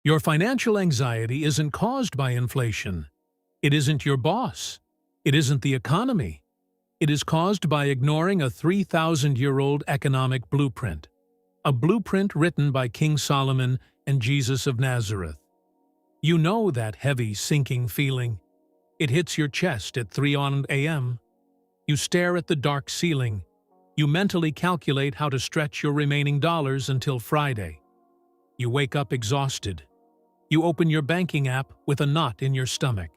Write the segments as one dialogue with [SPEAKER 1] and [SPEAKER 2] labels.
[SPEAKER 1] Your financial anxiety isn't caused by inflation. It isn't your boss. It isn't the economy. It is caused by ignoring a 3,000-year-old economic blueprint, a blueprint written by King Solomon and Jesus of Nazareth. You know that heavy, sinking feeling. It hits your chest at 3 a.m. You stare at the dark ceiling. You mentally calculate how to stretch your remaining dollars until Friday. You wake up exhausted. You open your banking app with a knot in your stomach.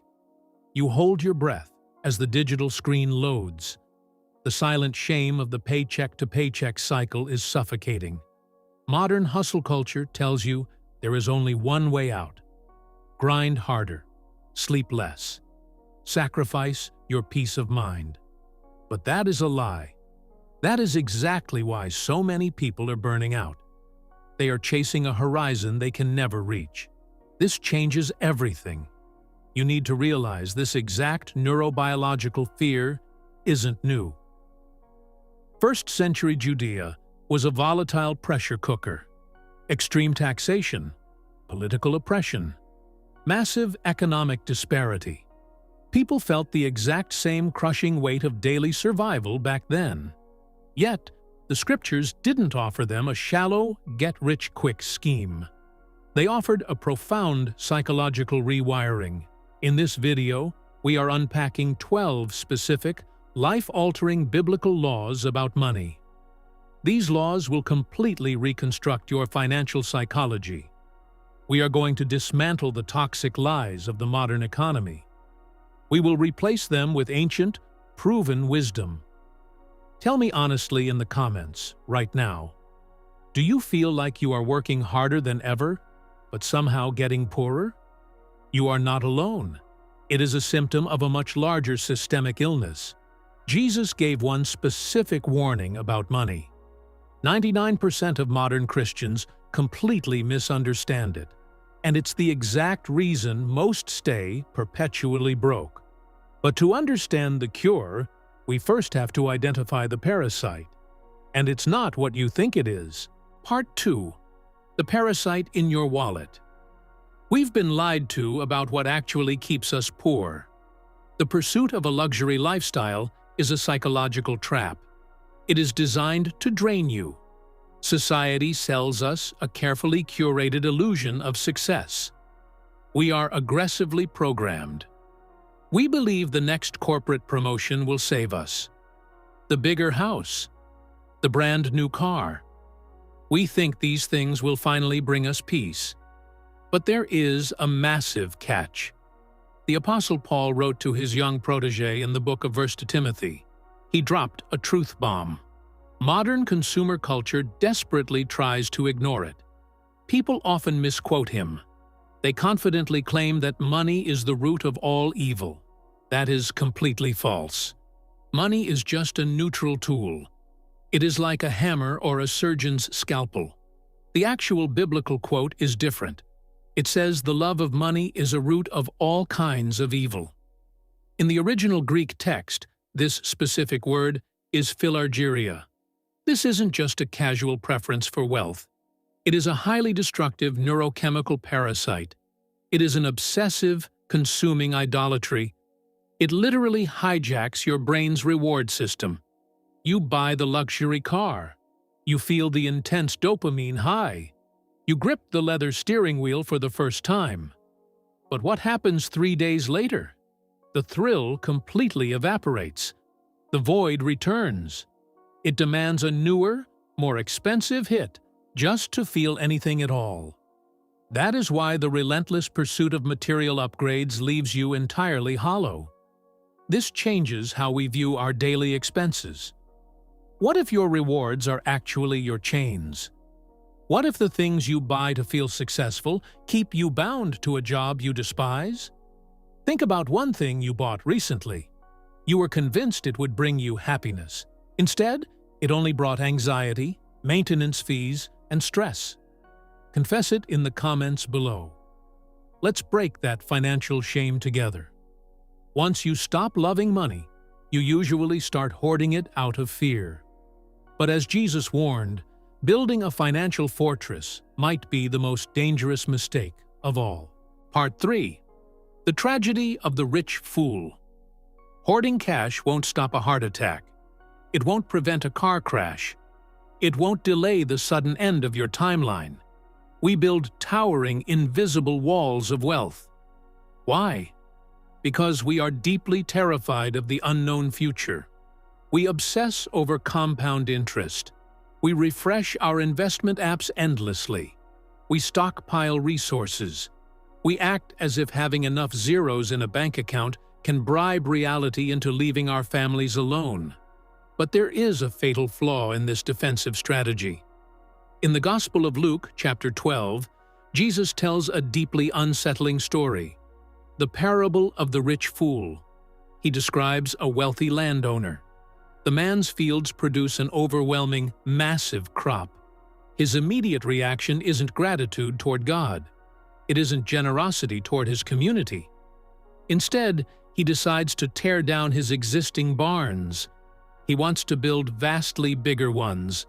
[SPEAKER 1] You hold your breath as the digital screen loads. The silent shame of the paycheck-to-paycheck cycle is suffocating. Modern hustle culture tells you there is only one way out. Grind harder, sleep less, sacrifice your peace of mind. But that is a lie. That is exactly why so many people are burning out. They are chasing a horizon they can never reach. This changes everything. You need to realize this exact neurobiological fear isn't new. First-century Judea was a volatile pressure cooker. Extreme taxation, political oppression, massive economic disparity. People felt the exact same crushing weight of daily survival back then. Yet, the scriptures didn't offer them a shallow, get-rich-quick scheme. They offered a profound psychological rewiring. In this video, we are unpacking 12 specific, life-altering biblical laws about money. These laws will completely reconstruct your financial psychology. We are going to dismantle the toxic lies of the modern economy. We will replace them with ancient, proven wisdom. Tell me honestly in the comments, right now, do you feel like you are working harder than ever, but somehow getting poorer? You are not alone. It is a symptom of a much larger systemic illness. Jesus gave one specific warning about money. 99% of modern Christians completely misunderstand it, and it's the exact reason most stay perpetually broke. But to understand the cure, we first have to identify the parasite. And it's not what you think it is. Part 2. The parasite in your wallet. We've been lied to about what actually keeps us poor. The pursuit of a luxury lifestyle is a psychological trap. It is designed to drain you. Society sells us a carefully curated illusion of success. We are aggressively programmed. We believe the next corporate promotion will save us. The bigger house. The brand new car. We think these things will finally bring us peace. But there is a massive catch. The Apostle Paul wrote to his young protege in the book of 1 Timothy. He dropped a truth bomb. Modern consumer culture desperately tries to ignore it. People often misquote him. They confidently claim that money is the root of all evil. That is completely false. Money is just a neutral tool. It is like a hammer or a surgeon's scalpel. The actual biblical quote is different. It says the love of money is a root of all kinds of evil. In the original Greek text, this specific word is philargyria. This isn't just a casual preference for wealth. It is a highly destructive neurochemical parasite. It is an obsessive, consuming idolatry. It literally hijacks your brain's reward system. You buy the luxury car. You feel the intense dopamine high. You grip the leather steering wheel for the first time. But what happens 3 days later? The thrill completely evaporates. The void returns. It demands a newer, more expensive hit just to feel anything at all. That is why the relentless pursuit of material upgrades leaves you entirely hollow. This changes how we view our daily expenses. What if your rewards are actually your chains? What if the things you buy to feel successful keep you bound to a job you despise? Think about one thing you bought recently. You were convinced it would bring you happiness. Instead, it only brought anxiety, maintenance fees, and stress. Confess it in the comments below. Let's break that financial shame together. Once you stop loving money, you usually start hoarding it out of fear. But as Jesus warned, building a financial fortress might be the most dangerous mistake of all. Part 3. The tragedy of the rich fool. Hoarding cash won't stop a heart attack. It won't prevent a car crash. It won't delay the sudden end of your timeline. We build towering, invisible walls of wealth. Why? Because we are deeply terrified of the unknown future. We obsess over compound interest. We refresh our investment apps endlessly. We stockpile resources. We act as if having enough zeros in a bank account can bribe reality into leaving our families alone. But there is a fatal flaw in this defensive strategy. In the Gospel of Luke, chapter 12, Jesus tells a deeply unsettling story, the parable of the rich fool. He describes a wealthy landowner. The man's fields produce an overwhelming, massive crop. His immediate reaction isn't gratitude toward God. It isn't generosity toward his community. Instead, he decides to tear down his existing barns. He wants to build vastly bigger ones.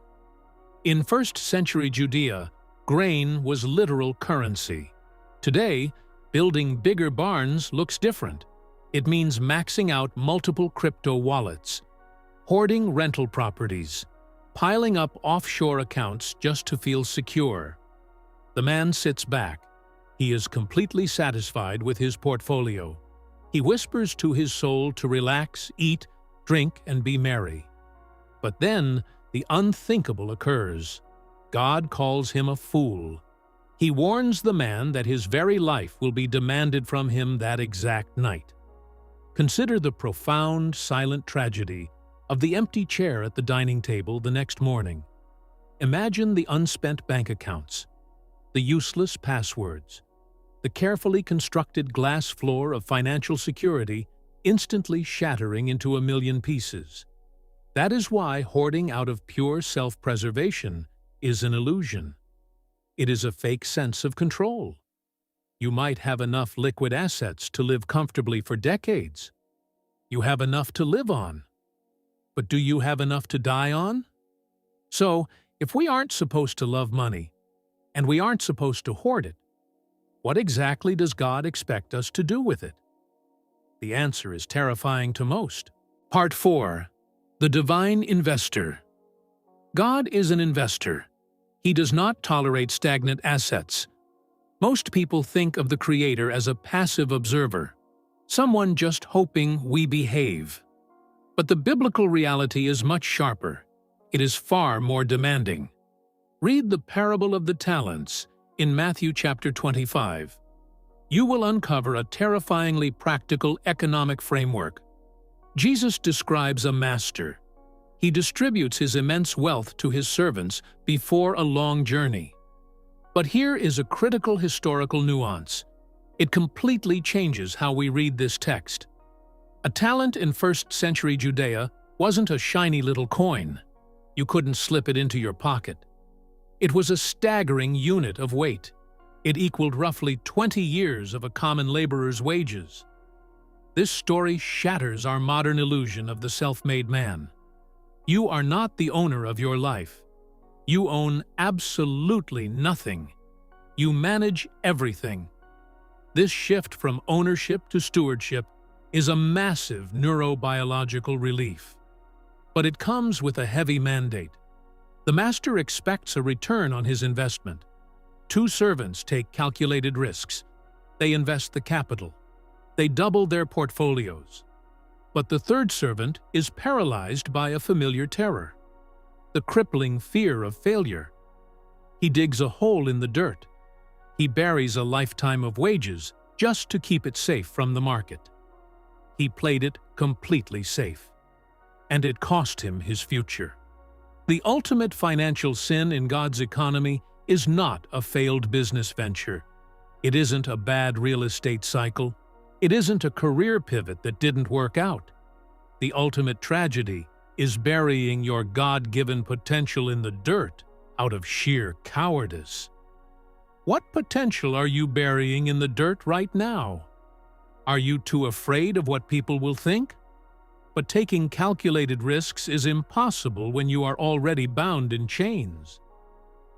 [SPEAKER 1] In 1st century Judea, grain was literal currency. Today, building bigger barns looks different. It means maxing out multiple crypto wallets, hoarding rental properties, piling up offshore accounts just to feel secure. The man sits back. He is completely satisfied with his portfolio. He whispers to his soul to relax, eat, drink, and be merry. But then, the unthinkable occurs. God calls him a fool. He warns the man that his very life will be demanded from him that exact night. Consider the profound, silent tragedy of the empty chair at the dining table the next morning. Imagine the unspent bank accounts, the useless passwords, the carefully constructed glass floor of financial security instantly shattering into a million pieces. That is why hoarding out of pure self-preservation is an illusion. It is a fake sense of control. You might have enough liquid assets to live comfortably for decades. You have enough to live on. But do you have enough to die on? So, if we aren't supposed to love money, and we aren't supposed to hoard it, what exactly does God expect us to do with it? The answer is terrifying to most. Part 4. The Divine Investor. God is an investor. He does not tolerate stagnant assets. Most people think of the Creator as a passive observer, someone just hoping we behave. But the biblical reality is much sharper. It is far more demanding. Read the parable of the talents in Matthew chapter 25. You will uncover a terrifyingly practical economic framework. Jesus describes a master. He distributes his immense wealth to his servants before a long journey. But here is a critical historical nuance. It completely changes how we read this text. A talent in 1st century Judea wasn't a shiny little coin. You couldn't slip it into your pocket. It was a staggering unit of weight. It equaled roughly 20 years of a common laborer's wages. This story shatters our modern illusion of the self-made man. You are not the owner of your life. You own absolutely nothing. You manage everything. This shift from ownership to stewardship is a massive neurobiological relief. But it comes with a heavy mandate. The master expects a return on his investment. 2 servants take calculated risks. They invest the capital. They double their portfolios. But the 3rd servant is paralyzed by a familiar terror, the crippling fear of failure. He digs a hole in the dirt. He buries a lifetime of wages just to keep it safe from the market. He played it completely safe. And it cost him his future. The ultimate financial sin in God's economy is not a failed business venture. It isn't a bad real estate cycle. It isn't a career pivot that didn't work out. The ultimate tragedy is burying your God-given potential in the dirt out of sheer cowardice. What potential are you burying in the dirt right now? Are you too afraid of what people will think? But taking calculated risks is impossible when you are already bound in chains.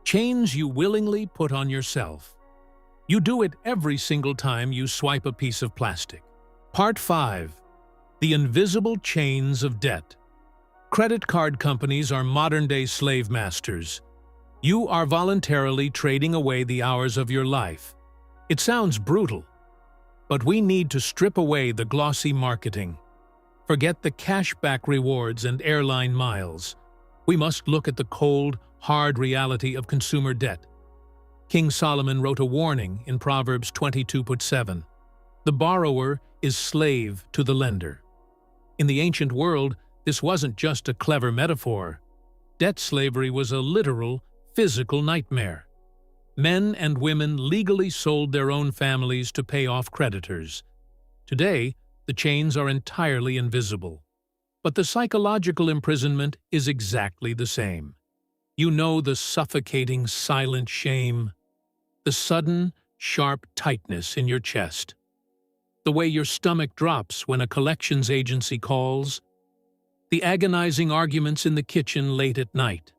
[SPEAKER 1] Chains you willingly put on yourself. You do it every single time you swipe a piece of plastic. Part 5. The invisible chains of debt. Credit card companies are modern-day slave masters. You are voluntarily trading away the hours of your life. It sounds brutal, but we need to strip away the glossy marketing. Forget the cashback rewards and airline miles. We must look at the cold, hard reality of consumer debt. King Solomon wrote a warning in Proverbs 22:7. The borrower is slave to the lender. In the ancient world, this wasn't just a clever metaphor. Debt slavery was a literal, physical nightmare. Men and women legally sold their own families to pay off creditors. Today, the chains are entirely invisible. But the psychological imprisonment is exactly the same. You know the suffocating, silent shame, the sudden, sharp tightness in your chest, the way your stomach drops when a collections agency calls, the agonizing arguments in the kitchen late at night.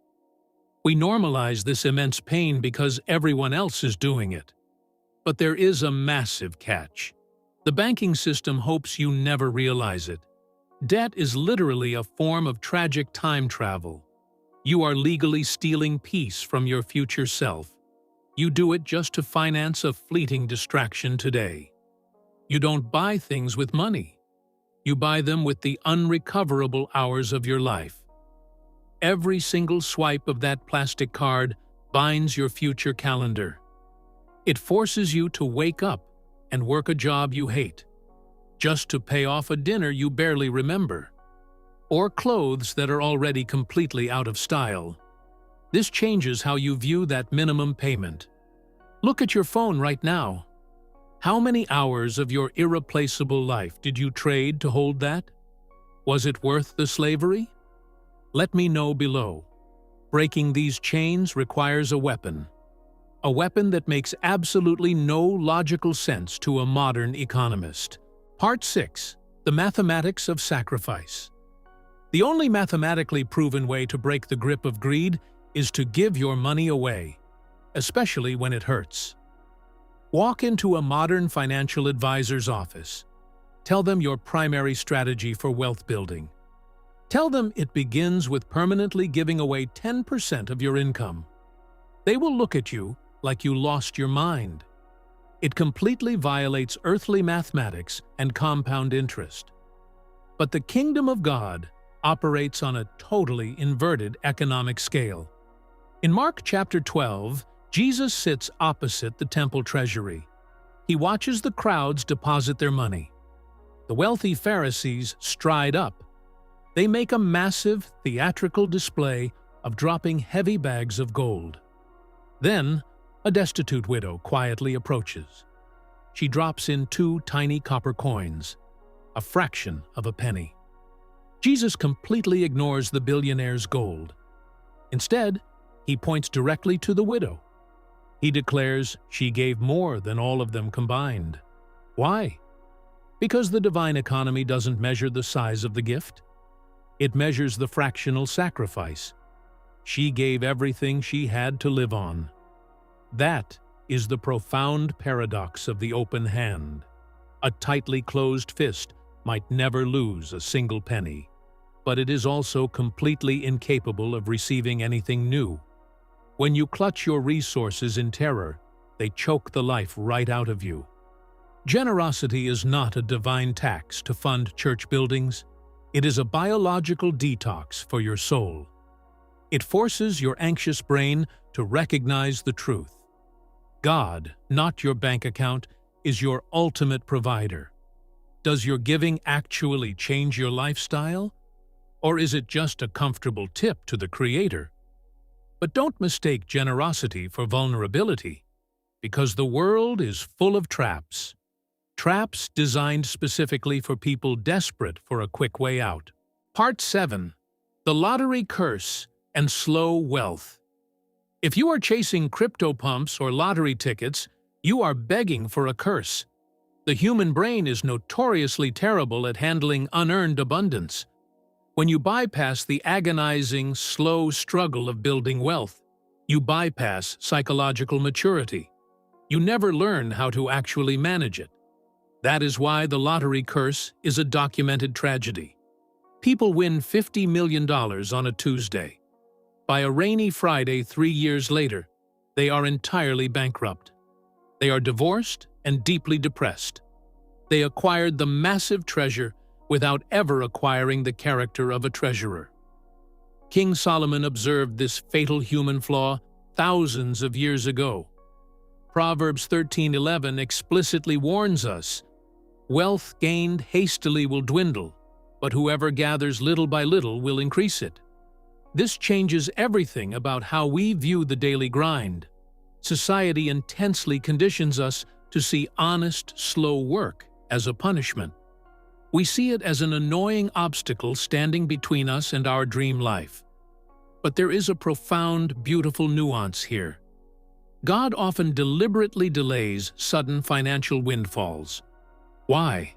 [SPEAKER 1] We normalize this immense pain because everyone else is doing it. But there is a massive catch. The banking system hopes you never realize it. Debt is literally a form of tragic time travel. You are legally stealing peace from your future self. You do it just to finance a fleeting distraction today. You don't buy things with money. You buy them with the unrecoverable hours of your life. Every single swipe of that plastic card binds your future calendar. It forces you to wake up and work a job you hate, just to pay off a dinner you barely remember, or clothes that are already completely out of style. This changes how you view that minimum payment. Look at your phone right now. How many hours of your irreplaceable life did you trade to hold that? Was it worth the slavery? Let me know below. Breaking these chains requires a weapon that makes absolutely no logical sense to a modern economist. Part 6. The mathematics of sacrifice. The only mathematically proven way to break the grip of greed is to give your money away, especially when it hurts. Walk into a modern financial advisor's office. Tell them your primary strategy for wealth building. Tell them it begins with permanently giving away 10% of your income. They will look at you like you lost your mind. It completely violates earthly mathematics and compound interest. But the kingdom of God operates on a totally inverted economic scale. In Mark chapter 12, Jesus sits opposite the temple treasury. He watches the crowds deposit their money. The wealthy Pharisees stride up. They make a massive, theatrical display of dropping heavy bags of gold. Then, a destitute widow quietly approaches. She drops in 2 tiny copper coins, a fraction of a penny. Jesus completely ignores the billionaire's gold. Instead, he points directly to the widow. He declares she gave more than all of them combined. Why? Because the divine economy doesn't measure the size of the gift. It measures the fractional sacrifice. She gave everything she had to live on. That is the profound paradox of the open hand. A tightly closed fist might never lose a single penny, but it is also completely incapable of receiving anything new. When you clutch your resources in terror, they choke the life right out of you. Generosity is not a divine tax to fund church buildings. It is a biological detox for your soul. It forces your anxious brain to recognize the truth. God, not your bank account, is your ultimate provider. Does your giving actually change your lifestyle? Or is it just a comfortable tip to the Creator? But don't mistake generosity for vulnerability, because the world is full of traps. Traps designed specifically for people desperate for a quick way out. Part 7. The Lottery Curse and Slow Wealth. If you are chasing crypto pumps or lottery tickets, you are begging for a curse. The human brain is notoriously terrible at handling unearned abundance. When you bypass the agonizing, slow struggle of building wealth, you bypass psychological maturity. You never learn how to actually manage it. That is why the lottery curse is a documented tragedy. People win $50 million on a Tuesday. By a rainy Friday 3 years later, they are entirely bankrupt. They are divorced and deeply depressed. They acquired the massive treasure without ever acquiring the character of a treasurer. King Solomon observed this fatal human flaw thousands of years ago. Proverbs 13:11 explicitly warns us, "Wealth gained hastily will dwindle, but whoever gathers little by little will increase it." This changes everything about how we view the daily grind. Society intensely conditions us to see honest, slow work as a punishment. We see it as an annoying obstacle standing between us and our dream life. But there is a profound, beautiful nuance here. God often deliberately delays sudden financial windfalls. Why?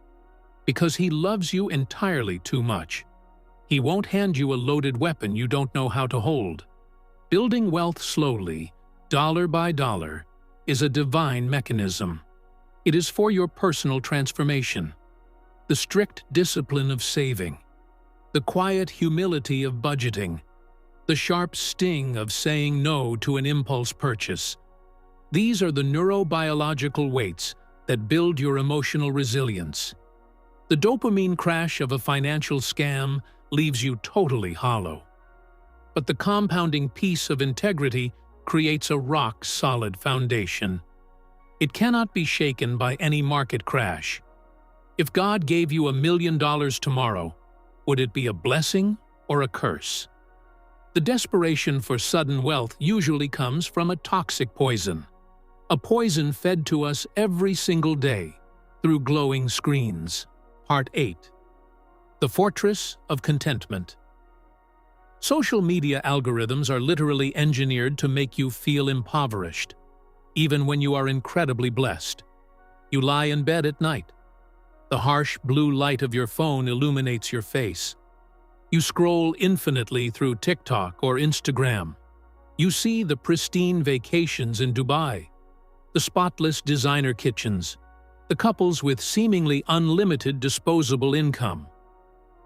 [SPEAKER 1] Because He loves you entirely too much. He won't hand you a loaded weapon you don't know how to hold. Building wealth slowly, dollar by dollar, is a divine mechanism. It is for your personal transformation. The strict discipline of saving, the quiet humility of budgeting, the sharp sting of saying no to an impulse purchase. These are the neurobiological weights that build your emotional resilience. The dopamine crash of a financial scam leaves you totally hollow. But the compounding peace of integrity creates a rock-solid foundation. It cannot be shaken by any market crash. If God gave you $1 million tomorrow, would it be a blessing or a curse? The desperation for sudden wealth usually comes from a toxic poison. A poison fed to us every single day through glowing screens. Part 8. The Fortress of Contentment. Social media algorithms are literally engineered to make you feel impoverished, even when you are incredibly blessed. You lie in bed at night. The harsh blue light of your phone illuminates your face. You scroll infinitely through TikTok or Instagram. You see the pristine vacations in Dubai, the spotless designer kitchens, the couples with seemingly unlimited disposable income.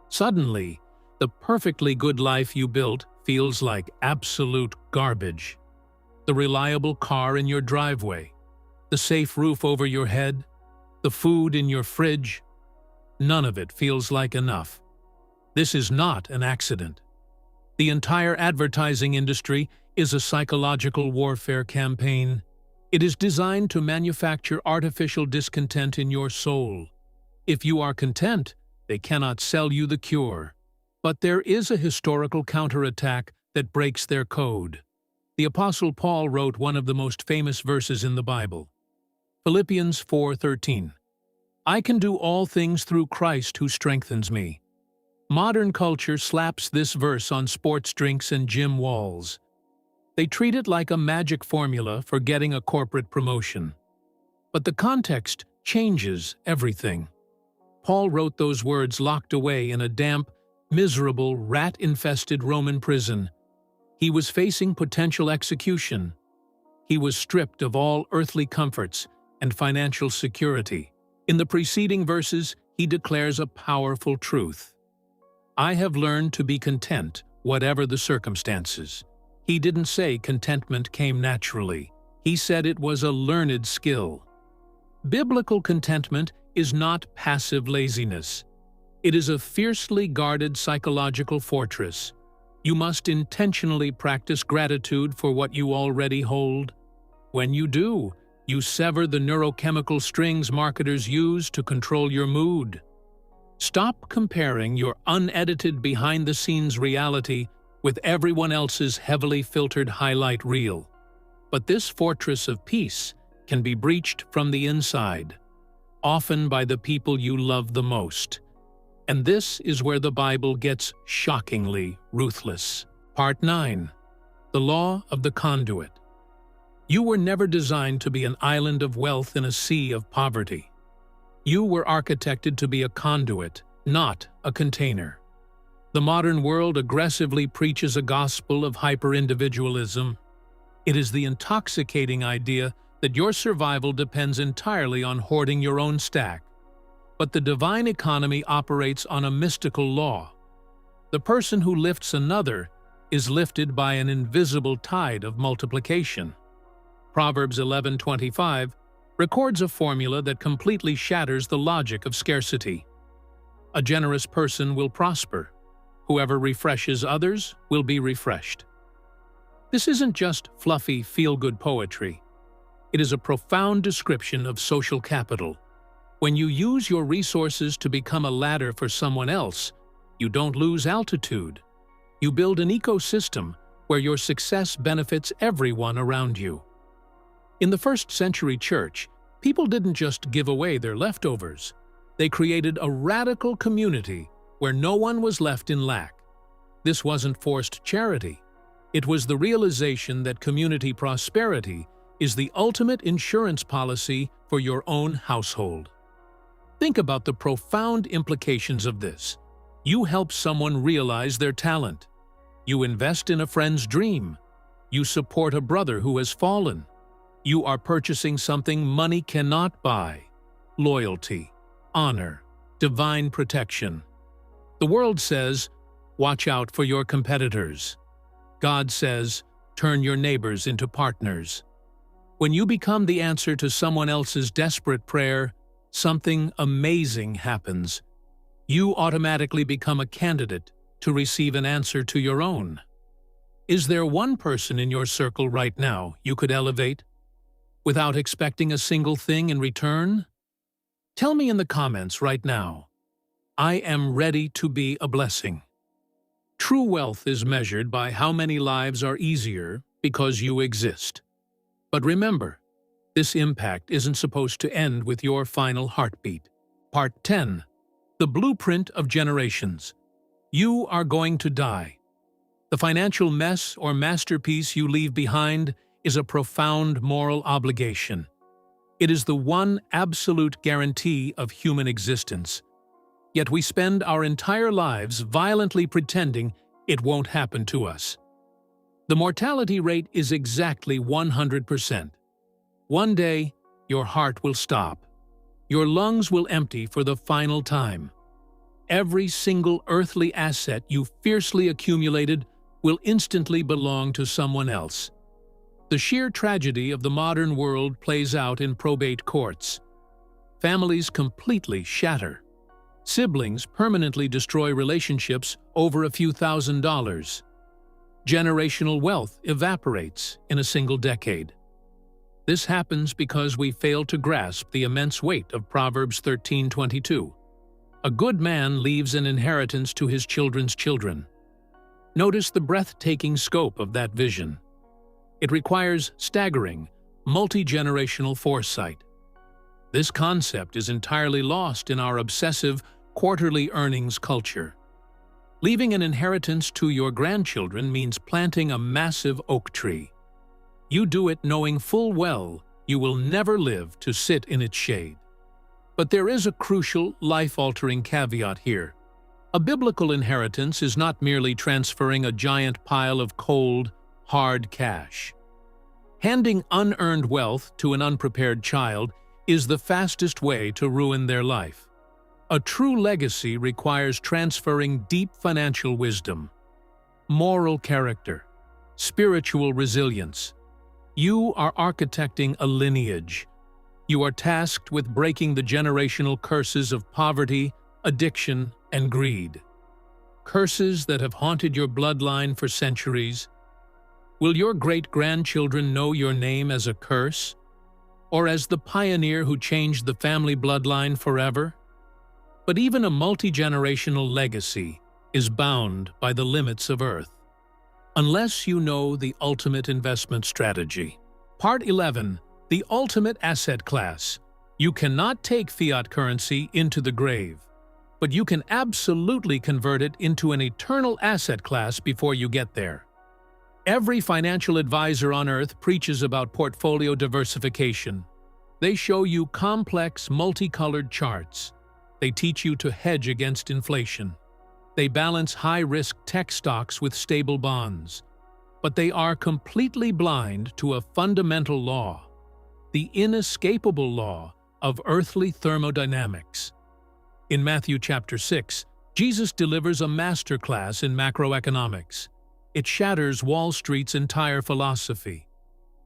[SPEAKER 1] Suddenly, the perfectly good life you built feels like absolute garbage. The reliable car in your driveway, the safe roof over your head, the food in your fridge, none of it feels like enough. This is not an accident. The entire advertising industry is a psychological warfare campaign. It is designed to manufacture artificial discontent in your soul. If you are content, they cannot sell you the cure. But there is a historical counterattack that breaks their code. The Apostle Paul wrote one of the most famous verses in the Bible. Philippians 4:13. "I can do all things through Christ who strengthens me." Modern culture slaps this verse on sports drinks and gym walls. They treat it like a magic formula for getting a corporate promotion. But the context changes everything. Paul wrote those words locked away in a damp, miserable, rat-infested Roman prison. He was facing potential execution. He was stripped of all earthly comforts and financial security. In the preceding verses, he declares a powerful truth. "I have learned to be content, whatever the circumstances." He didn't say contentment came naturally. He said it was a learned skill. Biblical contentment is not passive laziness. It is a fiercely guarded psychological fortress. You must intentionally practice gratitude for what you already hold. When you do, you sever the neurochemical strings marketers use to control your mood. Stop comparing your unedited behind-the-scenes reality with everyone else's heavily filtered highlight reel. But this fortress of peace can be breached from the inside, often by the people you love the most. And this is where the Bible gets shockingly ruthless. Part 9. The Law of the Conduit. You were never designed to be an island of wealth in a sea of poverty. You were architected to be a conduit, not a container. The modern world aggressively preaches a gospel of hyper-individualism. It is the intoxicating idea that your survival depends entirely on hoarding your own stack. But the divine economy operates on a mystical law. The person who lifts another is lifted by an invisible tide of multiplication. Proverbs 11:25 records a formula that completely shatters the logic of scarcity. A generous person will prosper. Whoever refreshes others will be refreshed. This isn't just fluffy, feel-good poetry. It is a profound description of social capital. When you use your resources to become a ladder for someone else, you don't lose altitude. You build an ecosystem where your success benefits everyone around you. In the first century church, people didn't just give away their leftovers. They created a radical community where no one was left in lack. This wasn't forced charity. It was the realization that community prosperity is the ultimate insurance policy for your own household. Think about the profound implications of this. You help someone realize their talent. You invest in a friend's dream. You support a brother who has fallen. You are purchasing something money cannot buy: loyalty, honor, divine protection. The world says, watch out for your competitors. God says, turn your neighbors into partners. When you become the answer to someone else's desperate prayer, something amazing happens. You automatically become a candidate to receive an answer to your own. Is there one person in your circle right now you could elevate without expecting a single thing in return? Tell me in the comments right now. I am ready to be a blessing. True wealth is measured by how many lives are easier because you exist. But remember, this impact isn't supposed to end with your final heartbeat. Part 10. The Blueprint of Generations. You are going to die. The financial mess or masterpiece you leave behind is a profound moral obligation. It is the one absolute guarantee of human existence. Yet we spend our entire lives violently pretending it won't happen to us. The mortality rate is exactly 100%. One day, your heart will stop. Your lungs will empty for the final time. Every single earthly asset you fiercely accumulated will instantly belong to someone else. The sheer tragedy of the modern world plays out in probate courts. Families completely shatter. Siblings permanently destroy relationships over a few $1,000s. Generational wealth evaporates in a single decade. This happens because we fail to grasp the immense weight of Proverbs 13:22. A good man leaves an inheritance to his children's children. Notice the breathtaking scope of that vision. It requires staggering, multi-generational foresight. This concept is entirely lost in our obsessive, quarterly earnings culture. Leaving an inheritance to your grandchildren means planting a massive oak tree. You do it knowing full well you will never live to sit in its shade. But there is a crucial, life-altering caveat here. A biblical inheritance is not merely transferring a giant pile of cold, hard cash. Handing unearned wealth to an unprepared child is the fastest way to ruin their life. A true legacy requires transferring deep financial wisdom, moral character, spiritual resilience. You are architecting a lineage. You are tasked with breaking the generational curses of poverty, addiction, and greed. Curses that have haunted your bloodline for centuries. Will your great-grandchildren know your name as a curse, or as the pioneer who changed the family bloodline forever? But even a multi-generational legacy is bound by the limits of Earth, unless you know the ultimate investment strategy. Part 11. The ultimate asset class. You cannot take fiat currency into the grave, but you can absolutely convert it into an eternal asset class before you get there. Every financial advisor on Earth preaches about portfolio diversification. They show you complex, multicolored charts. They teach you to hedge against inflation. They balance high-risk tech stocks with stable bonds. But they are completely blind to a fundamental law. the inescapable law of earthly thermodynamics. In Matthew chapter 6, Jesus delivers a masterclass in macroeconomics. It shatters Wall Street's entire philosophy.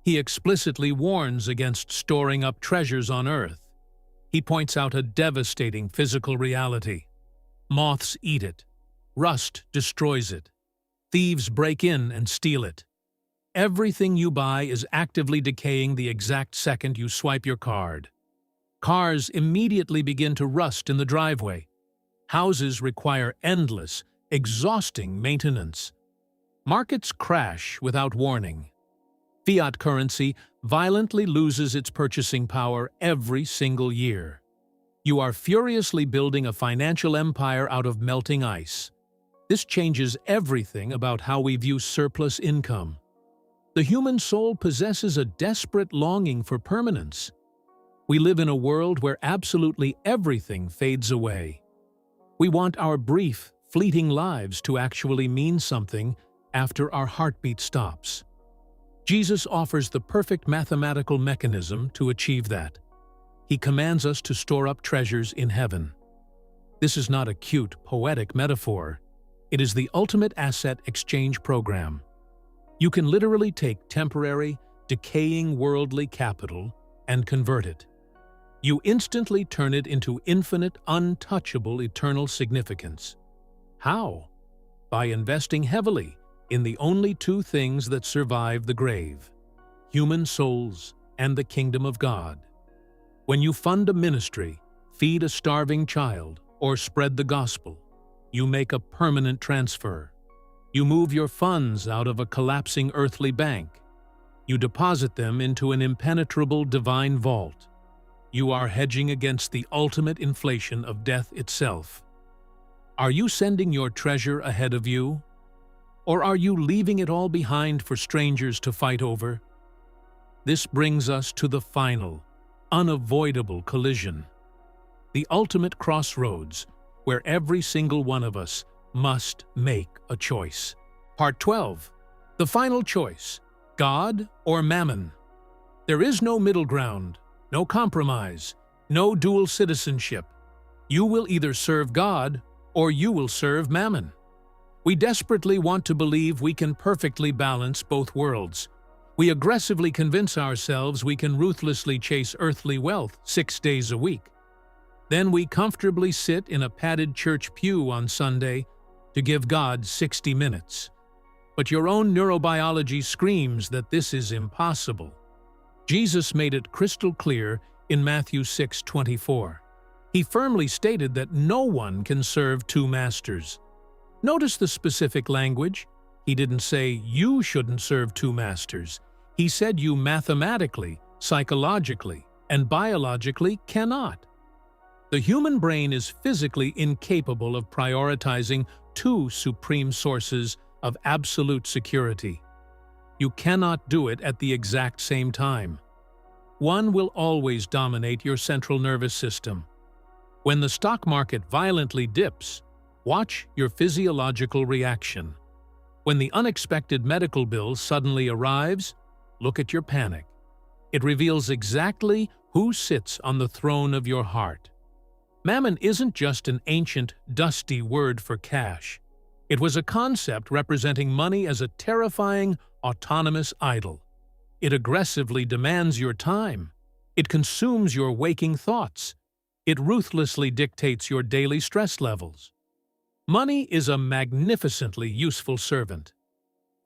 [SPEAKER 1] He explicitly warns against storing up treasures on earth. He points out a devastating physical reality. Moths eat it. Rust destroys it. Thieves break in and steal it. Everything you buy is actively decaying the exact second you swipe your card. Cars immediately begin to rust in the driveway. Houses require endless, exhausting maintenance. Markets crash without warning. Fiat currency violently loses its purchasing power every single year. You are furiously building a financial empire out of melting ice. This changes everything about how we view surplus income. The human soul possesses a desperate longing for permanence. We live in a world where absolutely everything fades away. We want our brief, fleeting lives to actually mean something after our heartbeat stops. Jesus offers the perfect mathematical mechanism to achieve that. He commands us to store up treasures in heaven. This is not a cute, poetic metaphor. It is the ultimate asset exchange program. You can literally take temporary, decaying worldly capital and convert it. You instantly turn it into infinite, untouchable, eternal significance. How? By investing heavily in the only two things that survive the grave: human souls and the kingdom of God. When you fund a ministry, feed a starving child, or spread the gospel, you make a permanent transfer. You move your funds out of a collapsing earthly bank. You deposit them into an impenetrable divine vault. You are hedging against the ultimate inflation of death itself. Are you sending your treasure ahead of you? Or are you leaving it all behind for strangers to fight over? This brings us to the final, unavoidable collision. The ultimate crossroads, where every single one of us must make a choice. Part 12. The final choice: God or Mammon? There is no middle ground, no compromise, no dual citizenship. You will either serve God or you will serve Mammon. We desperately want to believe we can perfectly balance both worlds. We aggressively convince ourselves we can ruthlessly chase earthly wealth 6 days a week. Then we comfortably sit in a padded church pew on Sunday to give God 60 minutes. But your own neurobiology screams that this is impossible. Jesus made it crystal clear in Matthew 6:24. He firmly stated that no one can serve two masters. Notice the specific language. He didn't say you shouldn't serve two masters. He said you mathematically, psychologically, and biologically cannot. The human brain is physically incapable of prioritizing two supreme sources of absolute security. You cannot do it at the exact same time. One will always dominate your central nervous system. When the stock market violently dips, watch your physiological reaction. When the unexpected medical bill suddenly arrives, look at your panic. It reveals exactly who sits on the throne of your heart. Mammon isn't just an ancient, dusty word for cash. It was a concept representing money as a terrifying, autonomous idol. It aggressively demands your time. It consumes your waking thoughts. It ruthlessly dictates your daily stress levels. Money is a magnificently useful servant,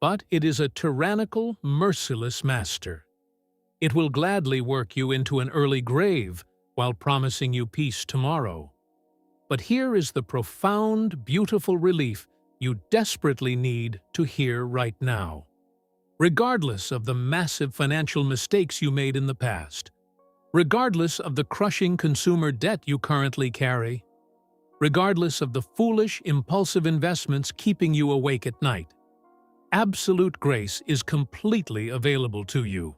[SPEAKER 1] but it is a tyrannical, merciless master. It will gladly work you into an early grave while promising you peace tomorrow. But here is the profound, beautiful relief you desperately need to hear right now. Regardless of the massive financial mistakes you made in the past, regardless of the crushing consumer debt you currently carry, regardless of the foolish, impulsive investments keeping you awake at night, absolute grace is completely available to you.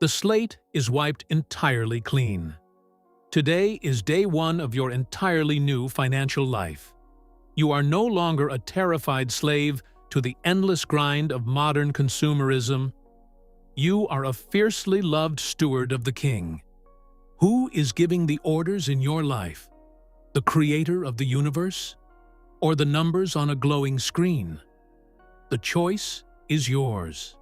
[SPEAKER 1] The slate is wiped entirely clean. Today is day one of your entirely new financial life. You are no longer a terrified slave to the endless grind of modern consumerism. You are a fiercely loved steward of the King. Who is giving the orders in your life? The creator of the universe? Or the numbers on a glowing screen? The choice is yours.